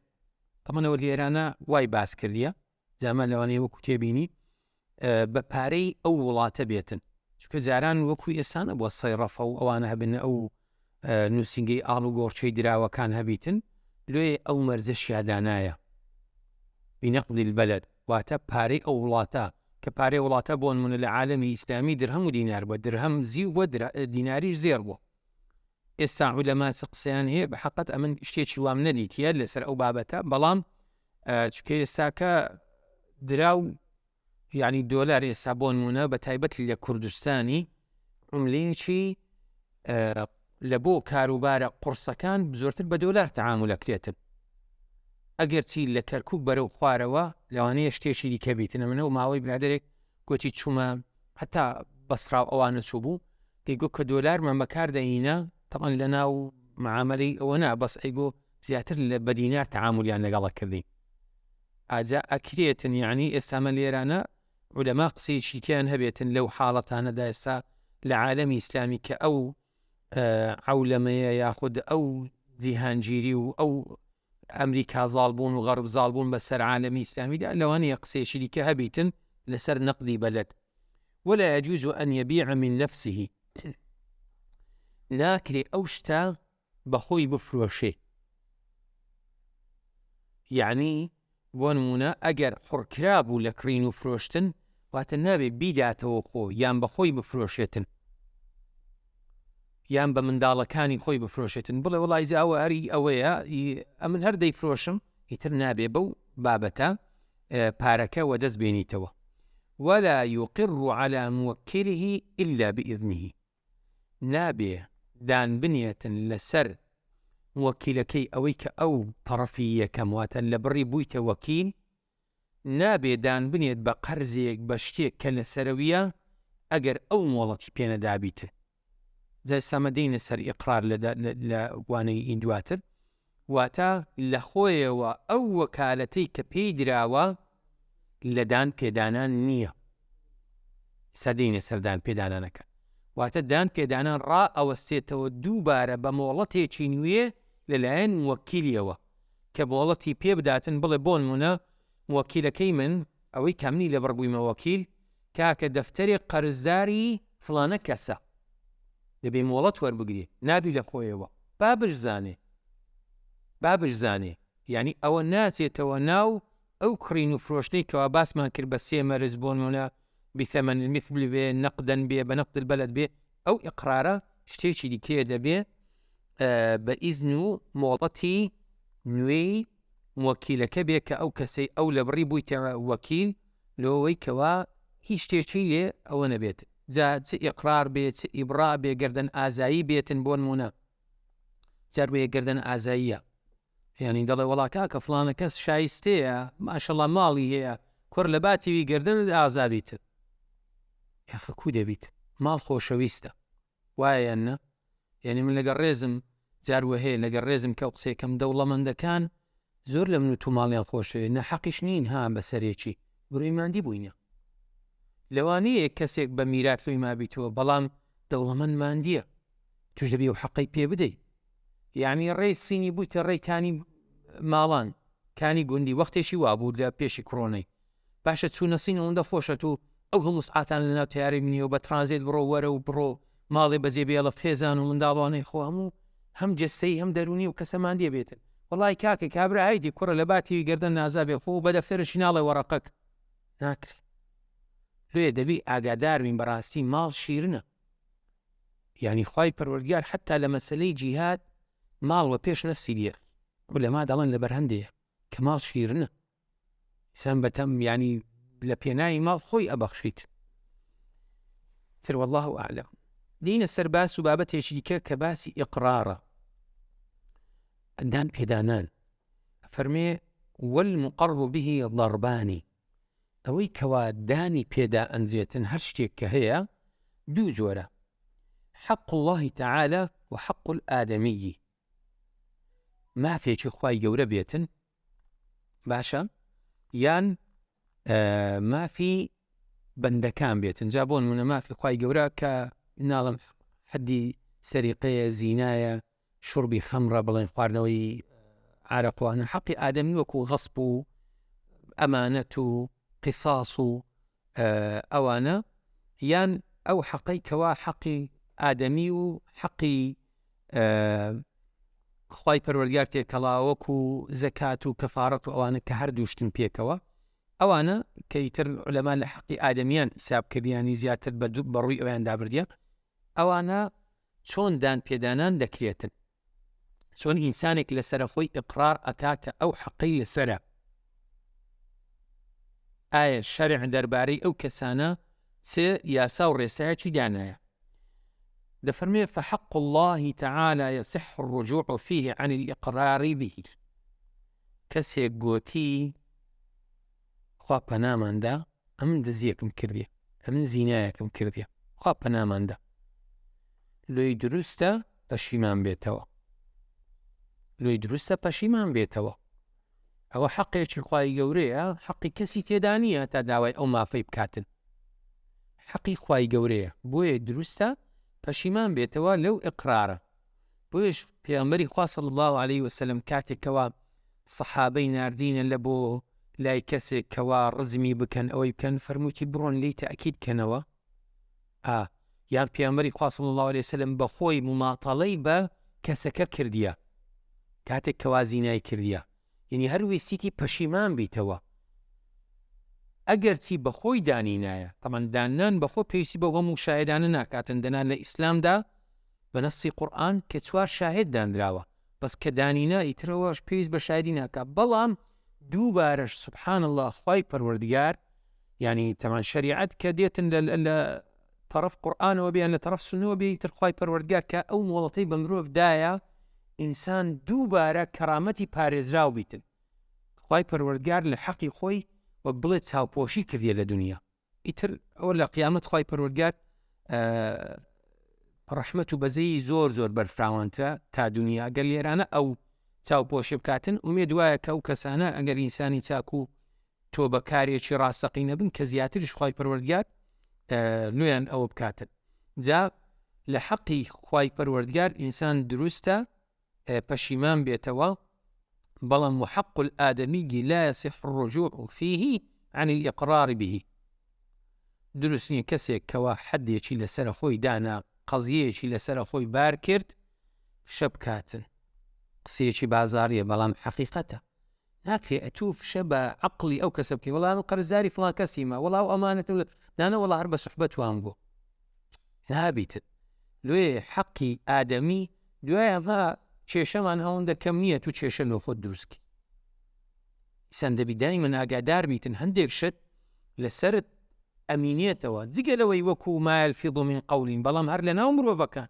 تەمەنەوە لێرانە وای باس کردیە جامە لەوانەیە وەکو تێبینی بە پارەی ئەو وڵاتە بێتن چکە جاران وەکو ئێسانە بۆ سەیڕەفە و ئەوانە هەبن ئەو نووسنگەی ئاڵ و گۆڕچەی دراوەکان هەبیتن لێ ئەو مەرجە شیادانایە بنەقدی البەلەد واتە پارەی ئەو وڵاتە کە پارەی وڵاتە بۆ نمونە لە عالەمی ئیسلامی درهەم و دینار بووە درهەم زی بووە دیناریش زێر بووە ئێستا عولەما قسەیان هەیە بە حەقەت ئەمن شتێکی وام نەدیتیە لەسەر ئەو بابەتە بەڵام چکە ئێستاکە دراو یعنی دۆلار ئێستا بۆ نمونە بە تایبەت لە کوردستانی عملەیەکی لە بۆ کاروبارە قورسەکان زۆرتر بە دۆلار تەعامولەکرێتن ئەگەر چی لە کەرکوب بەرەو خوارەوە لەوانەیە شتێکی دیکە بیتن ئەمنە و ماوەی برادێک گوتی چوومە حتا بەسراو ئەوانە چوو بوو دەیگو کە دۆلارمان بەکاردەینە تەمان لە ناو معاملەی ئەوە نا بەس ئەیگۆ زیاتر لە بە دینار تەعاملیان لەگەڵە کردی ئاجا ئەکرێتن یعنی ئێستامە لێرانە عولەما قسەیەکی کیان هەبێتن لەو حاڵەتانەدا ئێستا لە عالەمی ئیسلامی کە ئەو عولەمەیە یاخود ئەو جیهانگیری و ئەو ئەمریکا زاڵبوون و غەرب زاڵبوون بەسەر عالەمی ئیسلامیدا لەوانەیە قسەیەکی دیکە هەبیتن لەسەر نەقدی بەلەد ولا يجوز أن يبيع من نفسه ناکرێ ئەو شتە بەخۆی بفرۆشێ یعنی بۆ نمونە ئەگەر حڕکرا بوو لە کڕین و فرۆشتن واتە نابێ بیداتەوە خۆ یان بەخۆی بفرۆشێتن یان بە منداڵەکانی خۆی بفرۆشێتن بڵێ وڵای ئەوە هەری ئەوەیە ئەمن هەر دەیفرۆشم ئیتر نابێ بەو بابەتە پارەکە وە دەست بێنیتەوە ولا يقر على موكله إلا بإذنه نابێ دان بنيەتن لەسەر وەکیلەکەی ئەوەی کە ئەو تەڕەفی یەکەم واتە لە بڕی بوویتە وەکیل نابێ دان بنێت بە قەرزێک بە شتێک کە لەسەرەویە ئەگەر ئەو مۆڵەتی پێنەدابیتە جای سامەدەینە سەر ئیقرار لە وانەی ئین دواتر واتە لە خۆیەوە ئەو وەکالەتەی کە پێی دراوە لەدان پێدانان نییە سەدەینە سەردان پێدانانەکە واتە دان پێدانان ڕائەوەستێتەوە دووبارە بە مۆڵەتێکی نوێ لەلایەن وەکیلیەوە کە مۆڵەتی پێ بداتن بڵێ بۆ نمونە وەکیلەکەی من ئەوەی کەمنی لە بڕبوویمە وەکیل کاکە دەفتەری قەرزداری فڵانە کەسە دەبێ مۆڵەت وەربگرێ نابی لە خۆیەوە با بشزانێ یعنی ئەوە ناچێتەوە ناو ئەو کڕین و فرۆشتەی کەوا باسمان کرد بە سێ مەرز بۆ نمونە بثمن المثل بێ نەقدەن بێ بە نەقد البەلد بێ ئەو ئیقرارە شتێکی دیکەیە دەبێ بە ئیزن و مۆڵەتی نوێی وەکیلەکە بێ کە ئەو کەسەی ئەو لە بڕی بوویتەوە وەکیل لەوەی کەوا هیچ شتێکی لێ ئەوە نەبێت جا چ ئیقرار بێ چ ئیبرا بێ گەردەن ئازایی بێتن بۆ نمونە جار بێ گەردەن ئازاییە یعنی دەڵێ وڵا کاکە فڵانە کەس شایستەیە ماشەڵڵا ماڵی هەیە کوڕ لە باتیوی گەردەن ئازابیتر یاخەکو دەبیت ماڵ خۆشەویستە وایە نە یعنی من لەگەڵ ڕێزم جاروە هەیە لەگەڵ ڕێزم کە قسێکەم دەوڵەمەندەکان زۆر لە من و تو ماڵیان خۆشەوێ نە حەقیش نین ها بەسەرێکی بڕووی ماندی بووینە لەوانەیە کەسێک بە میرات لۆی مابیتەوە بەڵام دەوڵەمەند ماندیە توش دەبێ و حەقەی پێ بدەیت یعنی ڕێی سینی بوویتە ڕێکانی ماڵان کانی گوندی وەختێکی وابوو لە پێشی کڕۆنەی باشە چوونە سینەوەندە خۆشەت و ئەو هەموو سعاتان لەناو تیاری منیەوە بە ترانزیت بڕۆ وەرە و بڕۆ ماڵێ بەجێ بێڵە فێزان و منداڵوانەی خۆ هەموو هەم جەسەی هەم دەرونی و کەسەماندیە بێتن وڵای کاکە کابرا هایدی کوڕە لە باتی گەردەن نازابێ خۆ بە دەفتەرشی ناڵێ وەڕەقەک ناکرێ لێ دەبی ئاگاداربین بەڕاستی ماڵ شیرنە یعنی خوای پەروەردگار حتا لە مەسەلەی جیهاد ماڵوە پێش نەفسی دیە ولەما دەڵێن لە بەرهەندەیە کە ماڵ شیرنە ئینسان بەتەم یعنی لە پێناوی ماڵ خۆی ئەبەخشیت تر والله ئەعلەم دینە سەر باس و بابەتێکی دیکە کە باسی ئیقرارە دان پێدانان فەرمێ والمقر به ضربانی ئەوەی کەوا دانی پێدا ئەنجێتن هەر شتێک کە هەیە دوو جۆرە حق الله تعالى وحق الآدمي مافێکی خوای گەورە بێتن باشە یان مافی بەندەکان بێتن جا بۆ نمونە مافی خوای گەورە کە ناڵم حەدی سەریقەیە، زینایە، شوربی خەمرە، بڵێن خواردنەوەی عارەقوانە، حەقی ئادەمی وەکو غەسب و ئەمانەت و قیساس و ئەوانە، یان ئەو حەقەی کەوا حەقی ئادەمی و حەقی خوای پەروەردگار تێکەڵاوەکو زەکات و کەفارەت و ئەوانە کە هەردووشتن پێکەوە، ئەوانە کە ئیتر عولەما لە حەقی ئادەمیان حساب کردیانی زیاتر بەڕووی ئەویان دابردیە، ئەوانە چۆن دان پێدانان دەکرێتن، چۆن ئینسانێک لەسەر خۆی ئیقرار ئەکا کە ئەو حەقەی لەسەرە. ئایا شەرع دەربارەی ئەو کەسانە چ یاسا و ڕێسایەکی دانایە؟ دەفەرمێ فحق الله تعالى يصح الرجوع فيه عن الإقرار به. کەسێک گوتی خوا پەناماندا ئەمن دزیەکم کردیە، ئەمن زینایەکم کردیە، خوا پەناماندا، لۆی دروستە پەشیمان بێتەوە، لۆی دروستە پەشیمان بێتەوە. ئەوە حەقێکی خوای گەورەیە، حەقی کەسی تێدا نییە تا داوای ئەو مافەی بکاتن، حەقی خوای گەورەیە، بۆیە دروستە پەشیمان بێتەوە لەو ئیقرارە. بۆیش پێغەمبەری خوا صلی الله عليه وسلم کاتێکەوە سەحابەی ناردینە لە بۆ لای کەسێک کەوا ڕزمی بکەن ئەوەی بکەن، فەرمووی بڕۆن لی تەئکید کەنەوە، یان پێغەمبەری خوا صلی الله عليه وسلم بە خۆی مماتەڵەی بە کەسەکە کردیە کاتێک کەوا زینای کردیە، یعنی هەرویستیتی پەشیمان بیتەوە. ئەگەر چی بەخۆی دانینایە، تەمان دانان بەخۆ پێویستی بە هەموو شاهدانە ناکاتن، دەنا لە ئیسلامدا بە نەسی قورئان کە 4 شاهد دانراوە، بەس کە دانینا ئیترەوەش پێویست بە شاهدی ناکات. بەڵام دووبارەش سبحان الله خوای پەروەردگار، یعنی تەمان شریعەت کە دێتن لە طرف قورئانەوە بیان لە طرف سنەوە بێ، ئیتر خوای پەروەردگار کە ئەو مۆڵەتەی بە مرۆڤ دایە ئینسان دووبارە کەرامەتی پارێزراو بیتن. خوای پەروەردگار لە حەقی خۆی وەک بڵێت چاوپۆشی کردیە لە دنیا، ئیتر ئەوە لە قیامەت خوای پەروەردگار ڕەحمەت و بەزەی زۆر زۆر بەرفراوانترە تا دنیا. ئەگەر لێرانە ئەو چاوپۆشی بکاتن، ئومێد وایە کە ئەو کەسانە ئەگەر ئینسانی چاک و تۆ بەکارێکی ڕاستەقی نەبن کە زیاتریش خوای پەروەردگار نوێیان ئەوە بکاتن. جا لە حەقی خوای پەروەردگار ئینسان دروستە پەشیمان بێتەوە، بەڵام وحق الآدمي لا يصح الرجوع فيه عن الإقرار به. دروست نییە کەسێک کەوا حەدێکی لەسەر خۆی دانا، قەزیەیەکی لەسەر خۆی بار کرد، فشە بکاتن. قسەیەکی بازاریە بەڵام حەقیقەتە، ناکرێ ئەتوو فشە بە عەقڵی ئەو کەسە بکەی، وەڵام قەرزداری فڵان کەسیمە، وەڵاو ئەمانەتە دانا وەڵا هەر بە سوحبەت وان بوو، نابیتن. لێ حەقی ئادەمی دوایە ها کێشەمان هەوڵدە کەم نییە تو کێشە لۆ خۆت دروستکە. ئیسان دەبی دایمەن ئاگادار بیتن هەندێک شت لەسەرت ئەمینێتەوە، جگە لەوەی وەکو ما یەلفیظ من قەول، بەڵام هەر لە ناو مرۆڤەکان،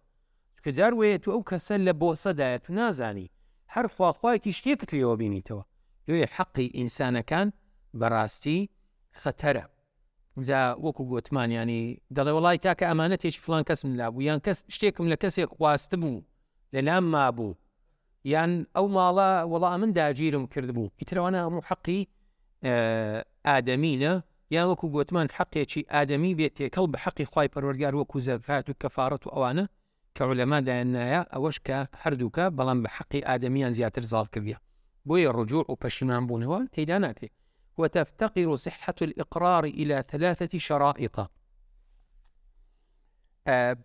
چونکە جار وەیە تو ئەو کەسە لە بۆسەدایە تو نازانی، هەر خواخوایەتی شتێکت لێوە بینیتەوە. لێ حەقی ئینسانەکان بەڕاستی خەتەرە. جا وەکو گوتمانیانی دەڵێ وڵای تاکە ئەمانەتێکی فڵان کەسم لابوو، یان کەس شتێکم لە کەسێک خواست بوو لەلام مابوو، یان ئەو ماڵە وەڵا من داگیرم کرد بوو، ئیترەوانە هەموو حەقی ئادەمینە، یان وەکو گوتمان حەقێکی ئادەمی بێت تێکەڵ بە حەقی خوای پەروەردگار وەکو زەکات و کەفارەت و ئەوانە کە عولەما دایانایە، ئەوەش کە هەردووکە بەڵام بە حەقی ئادەمیان زیاتر زاڵ کردیە. بۆیە ڕجوع و پەشیمان بوونەوە تێیدا ناکرێت. وتفتقر صحة الإقرار إلى 3 شرائط.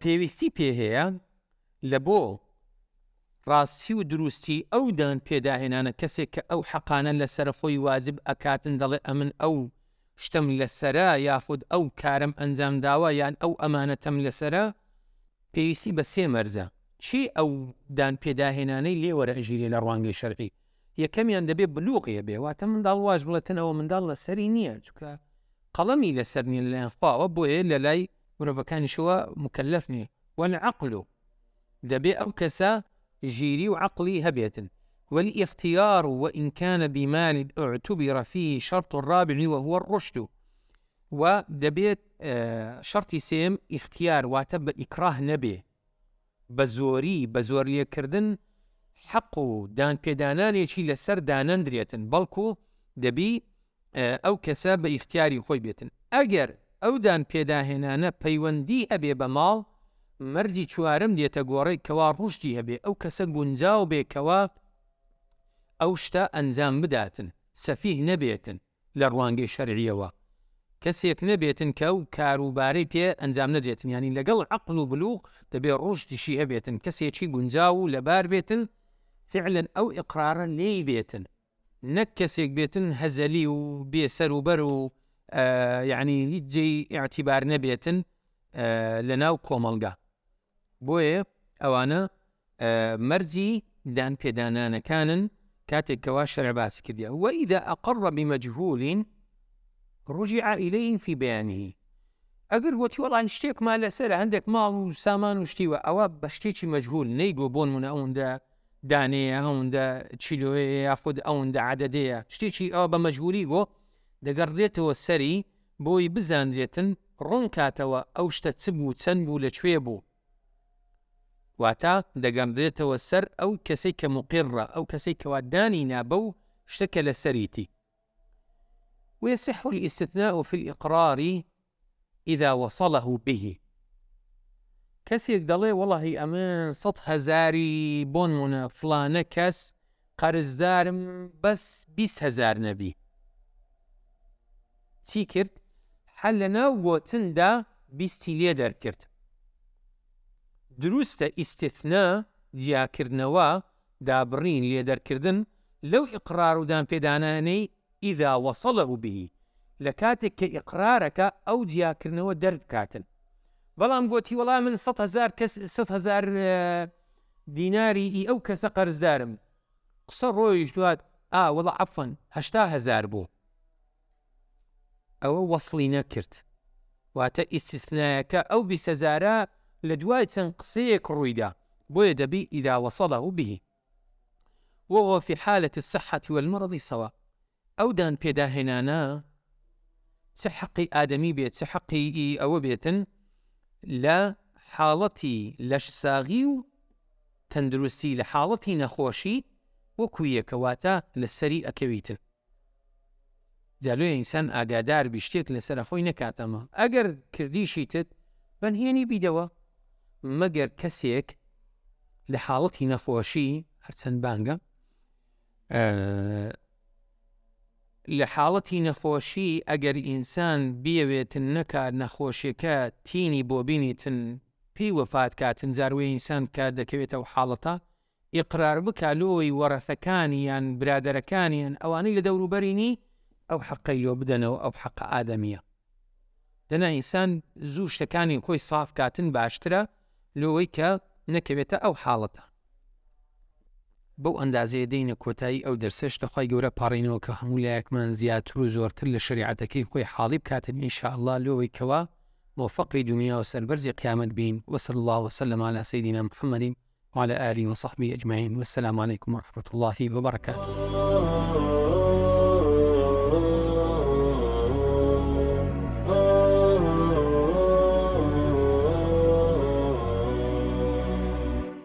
پێویستی پێ هەیە لە بۆ ڕاستی و دروستی ئەو دان پێداهێنانە کەسێک کە ئەو حەقانە لەسەر خۆی واجب ئەکاتن، دەڵێ ئەمن ئەو شتم لەسەرە، یاخود ئەو کارم ئەنجام داوە، یان ئەو ئەمانەتەم لەسەرە، پێویستی بە 3 مەرجە. چی ئەو دان پێداهێنانەی لێوەرە ئەژیرێ لە ڕوانگەی شەرعی؟ یەکەمیان دەبێت بلوغیە بێ، واتە منداڵ واش بڵێتن ئەوە منداڵ لەسەری نییە، چونکە قەڵەمی لەسەر نییە لەلایەن خواوە، بۆیە لە لای مرۆڤەکانیشەوە مکەلەف نییە. والعقل دەبێ ئەو کەسە ژیری و عقلی هەبێتن. والاختيار وإن كان بمال اعتبر فيه شرط الرابع وهو الرشد. ودەبێت شرطی سێم اختیار، واتە بە ئیکراه نەبێ، بە زۆری بە زۆر لێکردن حەق و دان پێدانانێکی لەسەر دانەندرێتن، بەڵکو دەبی ئەو کەسە بە ئیختیاری خۆی بێتن. ئەگەر ئەو دان پێداهێنانە پەیوەندی هەبێ بە ماڵ، مەرجی چوارم دێتە گۆڕی کەوا ڕوشتی هەبێ، ئەو کەسە گونجاو بێ کەوا ئەو شتە ئەنجام بداتن، سەفیه نەبێتن لە ڕوانگەی شەرعیەوە، کەسێک نەبێتن کە ئەو کاروبارەی پێ ئەنجام نەدێتن، ینی لەگەڵ عەقڵ و بلوغ دەبێ ڕوشتیشی هەبێتن، کەسێکی گونجاو و لەبار بێتن فعلەن ئەو ئیقرارە لێی بێتن، نەک کەسێک بێتن هەزەلی و بێسەر و بەر و یعنی هیچ جێی ئیعتیبار نەبێتن لەناو کۆمەڵگا. بۆیە ئەوانە مەرجی دان پێدانانەکانن کاتێکەوە شەرع باسی کردیە. وإذا أقر بمجهول رجع إليه في بيانه. ئەگەر وتی وەڵی شتێکمان لەسەر هەندێک ماڵ و سامان و شتیوە، ئەوە بە شتێکی مەجهول نەیگۆ بۆن منە ئەوەندە دانەیە، ئەوەندە چیلۆیە، یاخود ئەوەندە عەدەدەیە، شتێکی ئەوە بە مەجهولی گۆ دەگەڕێتەوە سەری بۆی بزانرێتن ڕوون کاتەوە ئەو شتە چ بوو، چەند بوو، لەکوێ بوو، واتە دەگەڕێتەوە سەر ئەو کەسەی کە مقیڕە، ئەو کەسەی کەوا دانی نابە و شتەکە لە سەریتی. ويصح الاستثناء في الإقرار إذا وصله به. کەسێک دەڵێ وەڵی ئەمە 100,000 بۆن منە فلانە کەس قەرزدارم بەس 20,000 نەبی، چی کرد؟ هەر لەناو گۆتندا 20 لێ دەرکرد. دروستە ئیستثنا جیاکردنەوە، دابڕین لێدەرکردن لەو ئیقرار و دانپێدانانەی ئیدا وەصەڵه به، لە کاتێک کە ئیقرارەکە ئەو جیاکردنەوە دەربکاتن. بەڵام گوتی وەڵام من 100,000 دیناری ئەو کەسە قەرزدارم، قسە ڕۆیش دوات وەڵا عەفەن 80,000 بوو، ئەوە وەصلی نەکرد، واتە ئیستثنایەکە ئەو 20,000 لە دوای چەند قسەیەک ڕوویدا، بۆیە دەبی ئیدا وەصەڵه به. وهو في حالة الصحة والمرض سواء. ئەو دان پێداهێنانە چ حەقی ئادەمی بێت، چ حەقی ئەوە بێتن، لە حاڵەتی لەشساغی و تەندروستی، لە حاڵەتی نەخۆشی وەکو یەکەواتە لە سەری ئەکەویتن. جالۆی ئینسان ئاگادار بی شتێک لەسەر خۆی نەکاتەمە، ئەگەر کردیشی تت بەنهێنی بیدەوە، مەگەر کەسێک لە حاڵەتی نەخۆشی هەرچەند بانگە، لە حاڵەتی نەخۆشی ئەگەر ئینسان بیەوێتن نەکات نەخۆشیەکە تینی بۆ بینیتن پێی وەفات کاتن، جاروێ ئینسان کات دەکەوێتەوە حاڵەتە ئیقرار بکا لۆی وەرەثەکانی یان برادەرەکانیان ئەوانەی لە دەوروبەرینی ئەو حەقەی لۆ بدەنەوە، ئەو حەقە ئادەمیە. دەنا ئینسان زوو شتەکانی خۆی ساف کاتن باشترە لۆی کە نەکەوێتە ئەو حاڵەتە. بەو ئەندازەیە دەینە کۆتایی ئەو دەرسە شتەخوای گەورە پاڕینەوە کە هەموو لایەکمان زیاتر و زۆرتر لە شریعەتەکەی خۆی حاڵی بکاتن ئینشاءالله لۆی کەوا موفقی دنیا و سەربەرزی قیامەت بین. وصلى الله وسلم على سيدنا محمد وعلى آله وصحبه أجمعين، والسلام عليكم ورحمة الله وبركاته.